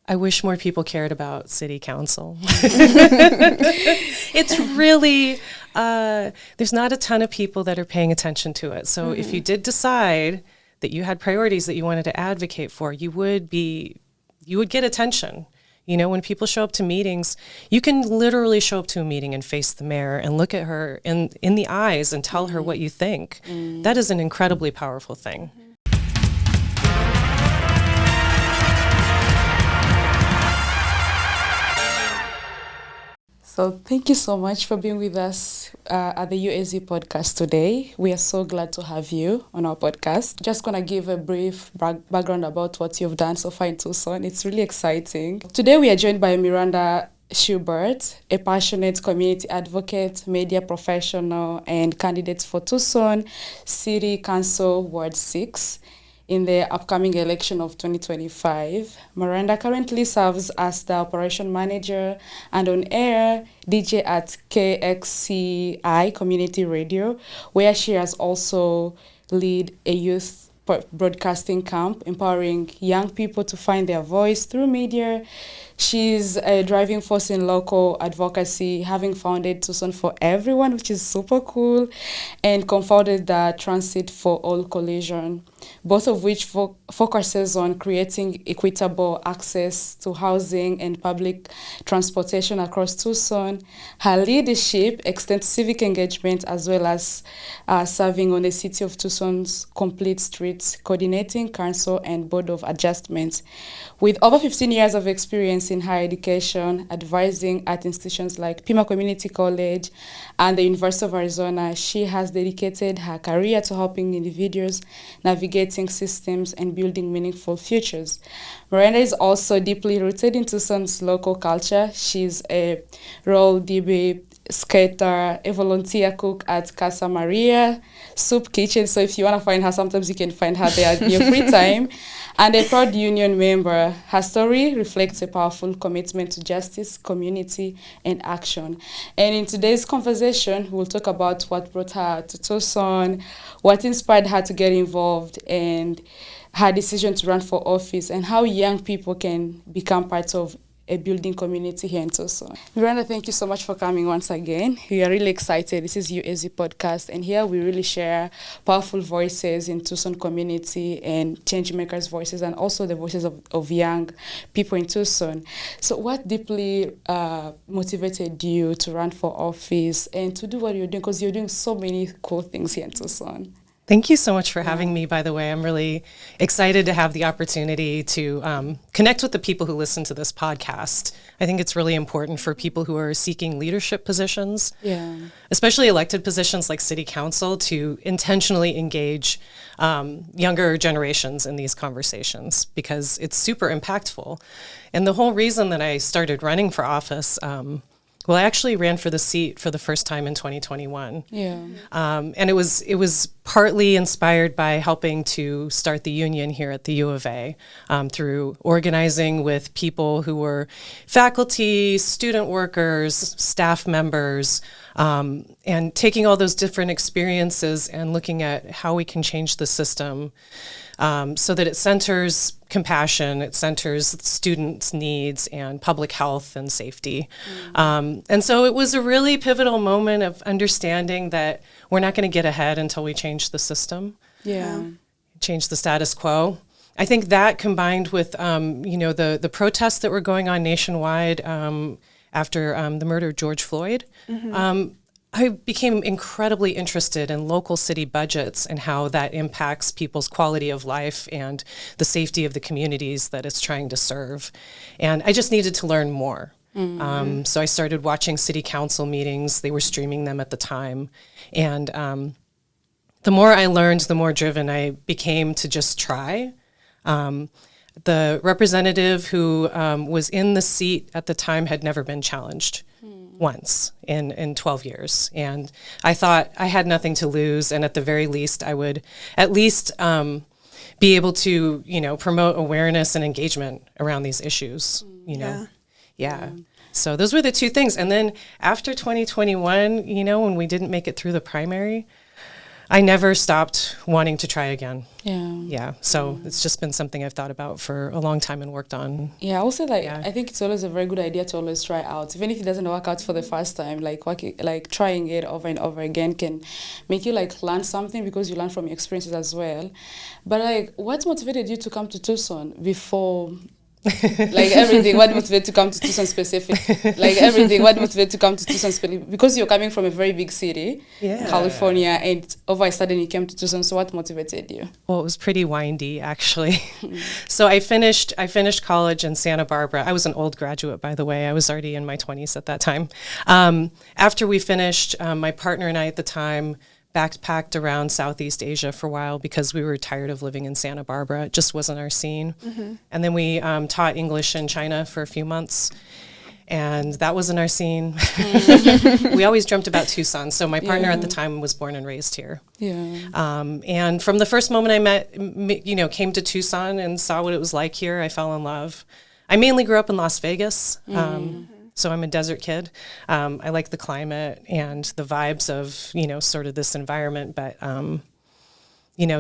I wish more people cared about city council. It's really, there's not a ton of people that are paying attention to it. So if you did decide that you had priorities that you wanted to advocate for, you would get attention. You know, when people show up to meetings, you can literally show up to a meeting and face the mayor and look at her in the eyes and tell her what you think. That is an incredibly powerful thing. So thank you so much for being with us at the UAZ podcast today. We are so glad to have you on our podcast. Just going to give a brief background about what you've done so far in Tucson. It's really exciting. Today we are joined by Miranda Schubert, a passionate community advocate, media professional, and candidate for Tucson City Council Ward 6. In the upcoming election of 2025. Miranda currently serves as the operation manager and on-air DJ at KXCI Community Radio, where she has also led a youth broadcasting camp, empowering young people to find their voice through media. She's a driving force in local advocacy, having founded Tucson for Everyone, which is super cool, and co-founded the Transit for All Coalition, both of which focuses on creating equitable access to housing and public transportation across Tucson. Her leadership extends civic engagement as well as serving on the City of Tucson's Complete Streets, coordinating council and board of adjustments. With over 15 years of experience in higher education, advising at institutions like Pima Community College and the University of Arizona, she has dedicated her career to helping individuals navigating systems and building meaningful futures. Miranda is also deeply rooted in Tucson's local culture. She's a role DB skater, a volunteer cook at Casa Maria Soup Kitchen. So if you want to find her, sometimes you can find her there in your free time. And a proud union member. Her story reflects a powerful commitment to justice, community, and action. And in today's conversation, we'll talk about what brought her to Tucson, what inspired her to get involved, and her decision to run for office, and how young people can become part of a building community here in Tucson. Miranda, thank you so much for coming once again. We are really excited. This is UAZ podcast, and here we really share powerful voices in Tucson community and changemakers' voices, and also the voices of young people in Tucson. So what deeply motivated you to run for office and to do what you're doing? Because you're doing so many cool things here in Tucson. Thank you so much for having me, by the way. I'm really excited to have the opportunity to connect with the people who listen to this podcast. I think it's really important for people who are seeking leadership positions, especially elected positions like city council, to intentionally engage younger generations in these conversations, because it's super impactful. And the whole reason that I started running for office, well, I actually ran for the seat for the first time in 2021. And it was partly inspired by helping to start the union here at the U of A through organizing with people who were faculty, student workers, staff members, and taking all those different experiences and looking at how we can change the system so that it centers compassion, it centers students' needs and public health and safety. And so it was a really pivotal moment of understanding that we're not going to get ahead until we change the system, change the status quo. I think that combined with, the protests that were going on nationwide after the murder of George Floyd, I became incredibly interested in local city budgets and how that impacts people's quality of life and the safety of the communities that it's trying to serve. And I just needed to learn more. So I started watching city council meetings. They were streaming them at the time. And the more I learned, the more driven I became to just try. The representative who was in the seat at the time had never been challenged once in 12 years. And I thought I had nothing to lose, and at the very least, I would at least be able to, promote awareness and engagement around these issues, So those were the two things. And then after 2021, when we didn't make it through the primary, I never stopped wanting to try again. Yeah. Yeah. So it's just been something I've thought about for a long time and worked on. Yeah, also I think it's always a very good idea to always try out. Even if it doesn't work out for the first time, like trying it over and over again can make you like learn something because you learn from your experiences as well. But like, what motivated you to come to Tucson before? Like everything, what motivated to come to Tucson specific? Like everything, what motivated to come to Tucson specific? Because you're coming from a very big city, California, and over a sudden you came to Tucson. So what motivated you? Well, it was pretty windy, actually. So I finished college in Santa Barbara. I was an old graduate, by the way. I was already in my 20s at that time. After we finished, my partner and I at the time backpacked around Southeast Asia for a while because we were tired of living in Santa Barbara. It just wasn't our scene. And then we taught English in China for a few months, and that wasn't our scene. We always dreamt about Tucson. So my partner at the time was born and raised here. And from the first moment I came to Tucson and saw what it was like here, I fell in love. I mainly grew up in Las Vegas. So I'm a desert kid. I like the climate and the vibes of, sort of this environment. But,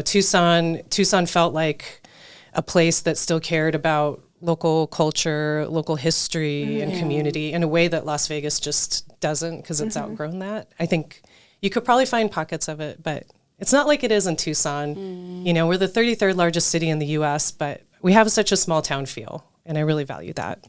Tucson felt like a place that still cared about local culture, local history and community in a way that Las Vegas just doesn't, because it's outgrown that. I think you could probably find pockets of it, but it's not like it is in Tucson. We're the 33rd largest city in the U.S., but we have such a small town feel, and I really value that.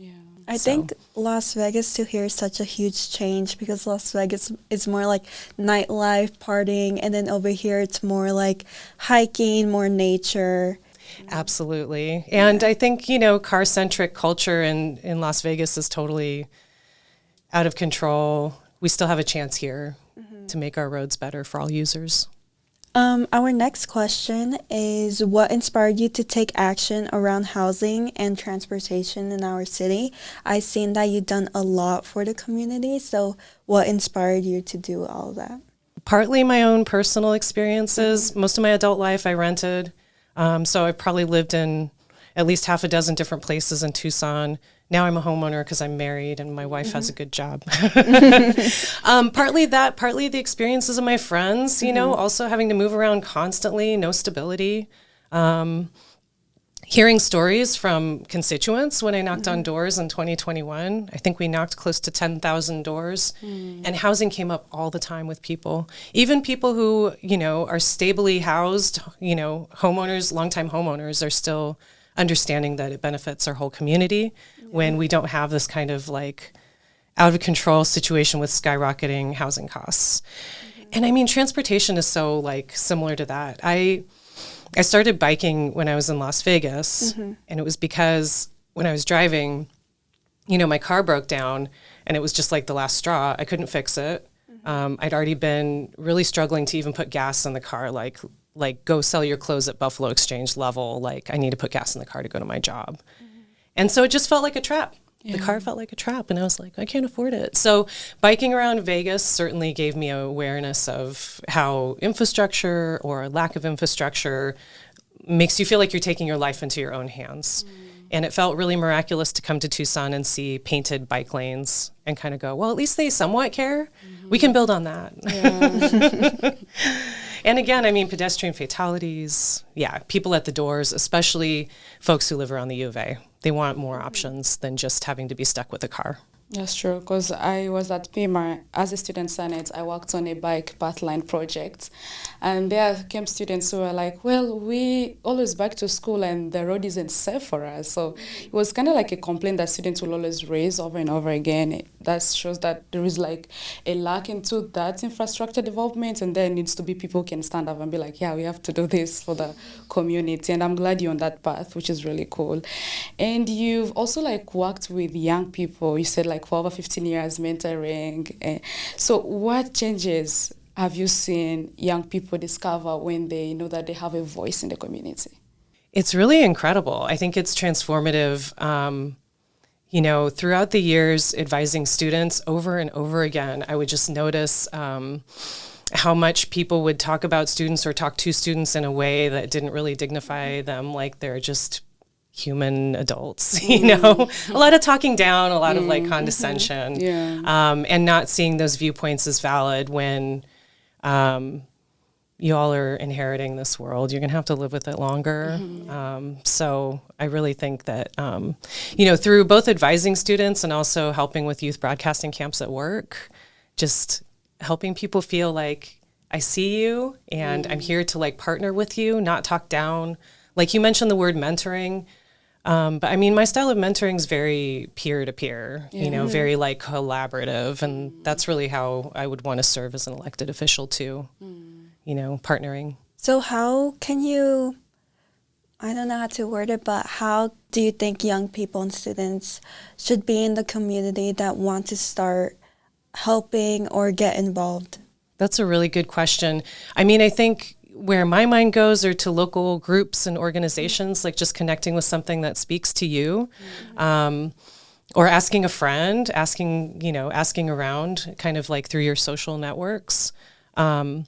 I think Las Vegas to here is such a huge change because Las Vegas is more like nightlife, partying, and then over here it's more like hiking, more nature. Absolutely. And I think, car-centric culture in Las Vegas is totally out of control. We still have a chance here to make our roads better for all users. Our next question is, what inspired you to take action around housing and transportation in our city? I've seen that you've done a lot for the community, so what inspired you to do all of that? Partly my own personal experiences. Most of my adult life I rented, so I probably lived in at least half a dozen different places in Tucson. Now I'm a homeowner because I'm married and my wife has a good job. Partly that, partly the experiences of my friends, also having to move around constantly, no stability. Hearing stories from constituents when I knocked on doors in 2021. I think we knocked close to 10,000 doors, and housing came up all the time with people. Even people who, are stably housed, homeowners, longtime homeowners are still understanding that it benefits our whole community when we don't have this kind of like out of control situation with skyrocketing housing costs. And I mean, transportation is so like similar to that. I started biking when I was in Las Vegas, and it was because when I was driving, my car broke down and it was just like the last straw. I couldn't fix it. I'd already been really struggling to even put gas in the car, like go sell your clothes at Buffalo Exchange level. Like I need to put gas in the car to go to my job. And so it just felt like a trap. The car felt like a trap, and I was like, I can't afford it. So biking around Vegas certainly gave me awareness of how infrastructure or lack of infrastructure makes you feel like you're taking your life into your own hands. And it felt really miraculous to come to Tucson and see painted bike lanes and kind of go, well, at least they somewhat care. We can build on that. And again, I mean, pedestrian fatalities, people at the doors, especially folks who live around the U of A. They want more options than just having to be stuck with a car. That's true, because I was at PIMA as a student senate. I worked on a bike path line project, and there came students who were like, well, we always bike to school and the road isn't safe for us. So it was kind of like a complaint that students will always raise over and over again. That shows that there is like a lack into that infrastructure development, and there needs to be people who can stand up and be like, we have to do this for the community. And I'm glad you're on that path, which is really cool. And you've also like worked with young people. You said like for over 15 years mentoring. So what changes have you seen young people discover when they know that they have a voice in the community? It's really incredible. I think it's transformative. Throughout the years advising students over and over again, I would just notice how much people would talk about students or talk to students in a way that didn't really dignify them, like they're just human adults, a lot of talking down, a lot of like condescension, and not seeing those viewpoints as valid when, you all are inheriting this world. You're going to have to live with it longer. So I really think that, through both advising students and also helping with youth broadcasting camps at work, just helping people feel like I see you and I'm here to like partner with you, not talk down. Like you mentioned the word mentoring. But I mean, my style of mentoring is very peer-to-peer, very like collaborative. And that's really how I would want to serve as an elected official too, partnering. So how can you, I don't know how to word it, but how do you think young people and students should be in the community that want to start helping or get involved? That's a really good question. I mean, I think where my mind goes are to local groups and organizations, like just connecting with something that speaks to you, or asking a friend, asking around kind of like through your social networks. And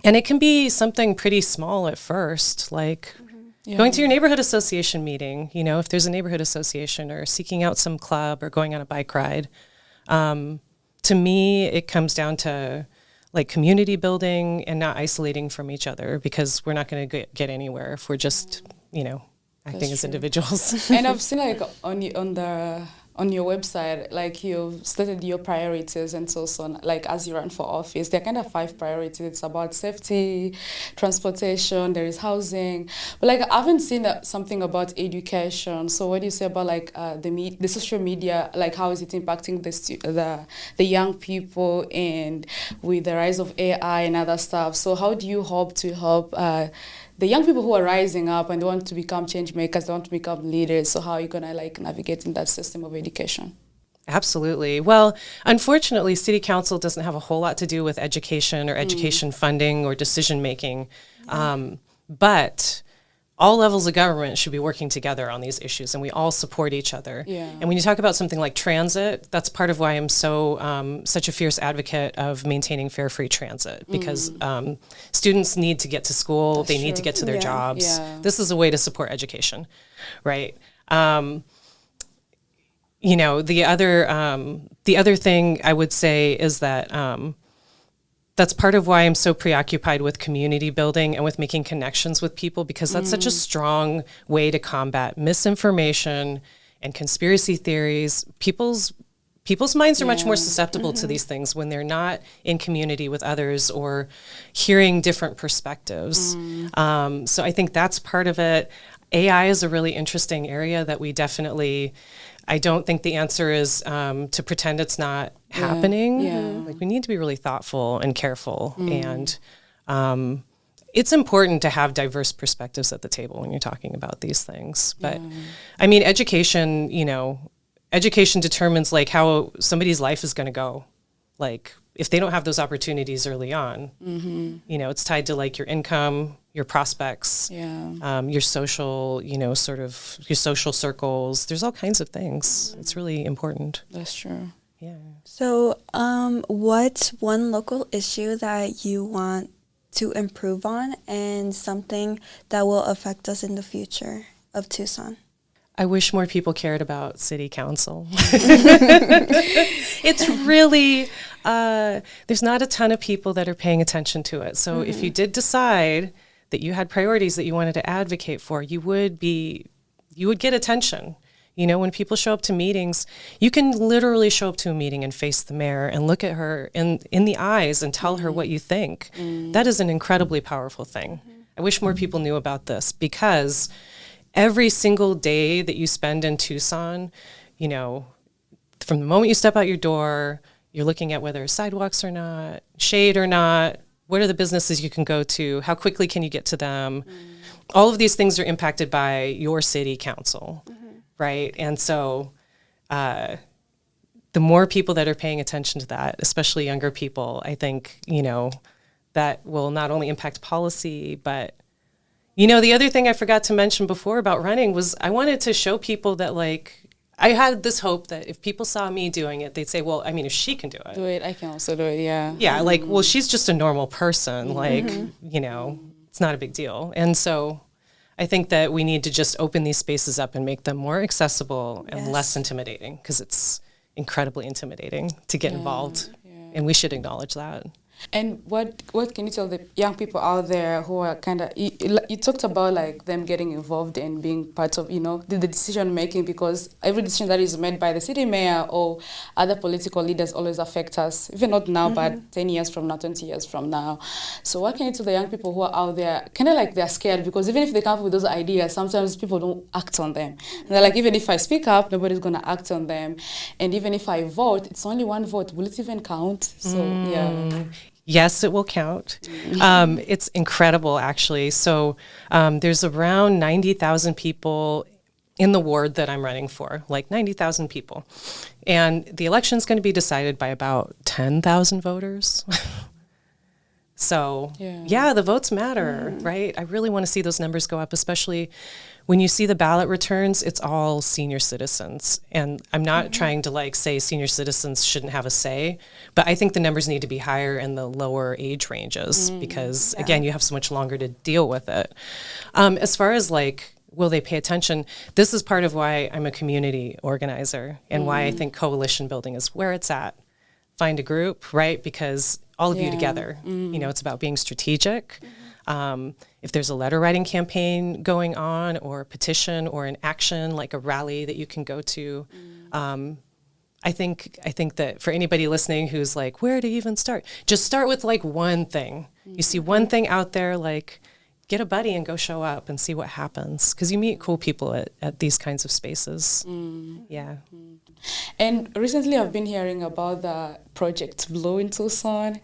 it can be something pretty small at first, like going to your neighborhood association meeting, if there's a neighborhood association, or seeking out some club or going on a bike ride. To me, it comes down to like community building and not isolating from each other, because we're not going to get anywhere if we're just, acting as individuals. And I've seen like on your website, like you've stated your priorities and so on, like as you run for office, there are kind of 5 priorities. It's about safety, transportation, there is housing, but like I haven't seen something about education. So what do you say about like the social media, like how is it impacting the young people, and with the rise of AI and other stuff? So how do you hope to help the young people who are rising up and they want to become change makers, they want to become leaders? So how are you going to like navigate in that system of education? Absolutely. Well, unfortunately, City Council doesn't have a whole lot to do with education or education funding or decision making. But all levels of government should be working together on these issues, and we all support each other. Yeah. And when you talk about something like transit, that's part of why I'm so such a fierce advocate of maintaining fare free transit, because students need to get to school, that's they true. Need to get to their jobs. Yeah. This is a way to support education, right? The other thing I would say is that that's part of why I'm so preoccupied with community building and with making connections with people, because that's such a strong way to combat misinformation and conspiracy theories. People's minds are much more susceptible to these things when they're not in community with others or hearing different perspectives. So I think that's part of it. AI is a really interesting area that we definitely, I don't think the answer is to pretend it's not happening. Yeah. Like we need to be really thoughtful and careful. And it's important to have diverse perspectives at the table when you're talking about these things. But I mean, education determines like how somebody's life is going to go. Like if they don't have those opportunities early on, it's tied to like your income, your prospects, your social, sort of your social circles. There's all kinds of things. It's really important. That's true. Yeah. So what's one local issue that you want to improve on, and something that will affect us in the future of Tucson? I wish more people cared about city council. It's really, there's not a ton of people that are paying attention to it. So if you did decide that you had priorities that you wanted to advocate for, you would get attention. When people show up to meetings, you can literally show up to a meeting and face the mayor and look at her in the eyes and tell her what you think. That is an incredibly powerful thing. I wish more people knew about this, because every single day that you spend in Tucson, from the moment you step out your door, you're looking at whether sidewalks or not, shade or not, what are the businesses you can go to, how quickly can you get to them. All of these things are impacted by your city council, right? And so the more people that are paying attention to that, especially younger people, I think, that will not only impact policy, but the other thing I forgot to mention before about running was I wanted to show people that, like, I had this hope that if people saw me doing it, they'd say, well, I mean, if she can do it, I can also do it, yeah. Yeah, like, well, she's just a normal person. Like, it's not a big deal. And so I think that we need to just open these spaces up and make them more accessible and less intimidating, because it's incredibly intimidating to get involved. Yeah. And we should acknowledge that. And what can you tell the young people out there who are kind of, you talked about like them getting involved and being part of, the decision making, because every decision that is made by the city mayor or other political leaders always affect us, even not now, but 10 years from now, 20 years from now. So what can you tell the young people who are out there, kind of like they're scared, because even if they come up with those ideas, sometimes people don't act on them. And they're like, even if I speak up, nobody's going to act on them. And even if I vote, it's only one vote. Will it even count? So, yeah. Yes, it will count. It's incredible, actually. So there's around 90,000 people in the ward that I'm running for, like 90,000 people. And the election is going to be decided by about 10,000 voters. So, yeah, the votes matter, right? I really want to see those numbers go up, especially when you see the ballot returns, it's all senior citizens. And I'm not trying to like say senior citizens shouldn't have a say, but I think the numbers need to be higher in the lower age ranges because, again, you have so much longer to deal with it. As far as like, will they pay attention? This is part of why I'm a community organizer and why I think coalition building is where it's at. Find a group, right? Because all of you together, it's about being strategic. If there's a letter writing campaign going on or a petition or an action like a rally that you can go to, I think that for anybody listening who's like, where to even start? Just start with like one thing. You see one thing out there, like get a buddy and go show up and see what happens. Because you meet cool people at these kinds of spaces. Yeah. And recently I've been hearing about the Project Blue in Tucson.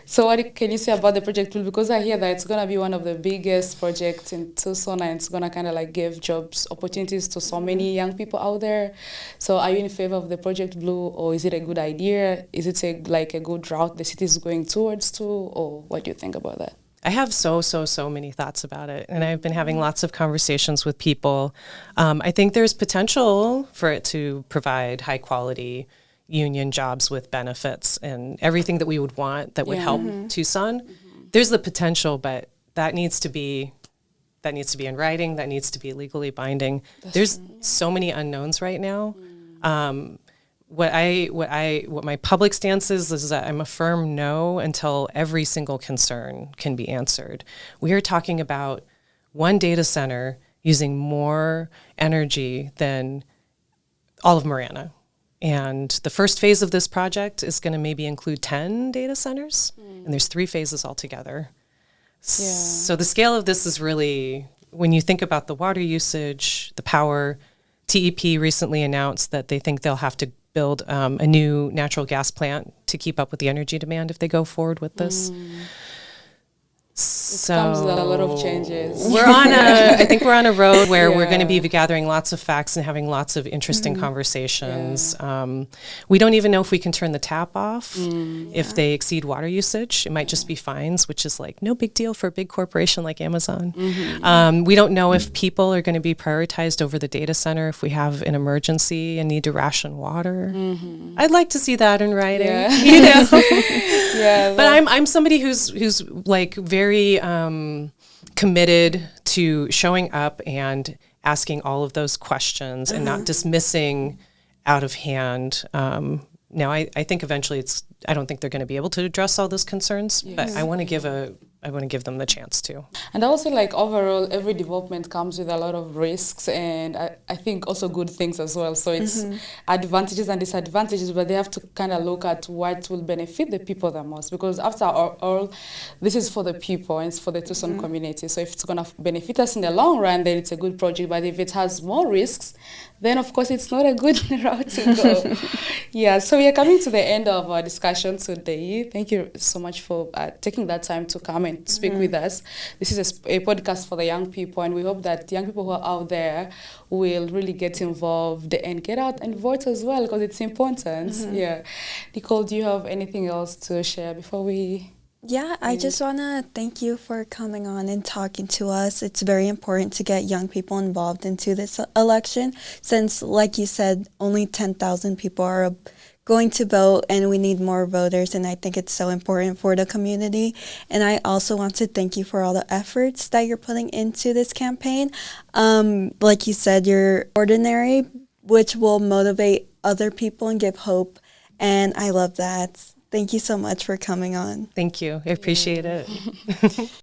So what can you say about the Project Blue? Because I hear that it's going to be one of the biggest projects in Tucson and it's going to kind of like give jobs opportunities to so many young people out there. So are you in favor of the Project Blue, or is it a good idea? Is it a good route the city is going towards too? Or what do you think about that? I have so many thoughts about it, and I've been having lots of conversations with people. I think there's potential for it to provide high quality union jobs with benefits and everything that we would want that would help Tucson. There's the potential, but that needs to be in writing. That needs to be legally binding. There's so many unknowns right now. What my public stance is that I'm a firm no until every single concern can be answered. We are talking about one data center using more energy than all of Miranda. And the first phase of this project is going to maybe include 10 data centers, and there's 3 phases altogether. So the scale of this is really, when you think about the water usage, the power, TEP recently announced that they think they'll have to build a new natural gas plant to keep up with the energy demand if they go forward with this. So it comes with a lot of changes. I think we're on a road where we're going to be gathering lots of facts and having lots of interesting conversations. We don't even know if we can turn the tap off if they exceed water usage. It might just be fines, which is like no big deal for a big corporation like Amazon. We don't know if people are going to be prioritized over the data center if we have an emergency and need to ration water. I'd like to see that in writing. But I'm somebody who's like very committed to showing up and asking all of those questions and not dismissing out of hand. Now, I think eventually I don't think they're going to be able to address all those concerns, but I want to give them the chance to. And also, like, overall, every development comes with a lot of risks and I think also good things as well. So it's advantages and disadvantages, but they have to kind of look at what will benefit the people the most. Because after all, this is for the people and it's for the Tucson community. So if it's going to benefit us in the long run, then it's a good project. But if it has more risks, then of course it's not a good route to go. So we are coming to the end of our discussion today. Thank you so much for taking that time to come and speak with us. This is a podcast for the young people, and we hope that young people who are out there will really get involved and get out and vote as well, because it's important. Nicole, do you have anything else to share before we... I just want to thank you for coming on and talking to us. It's very important to get young people involved into this election since, like you said, only 10,000 people are going to vote and we need more voters, and I think it's so important for the community. And I also want to thank you for all the efforts that you're putting into this campaign. Like you said, you're ordinary, which will motivate other people and give hope, and I love that. Thank you so much for coming on. Thank you. I appreciate it.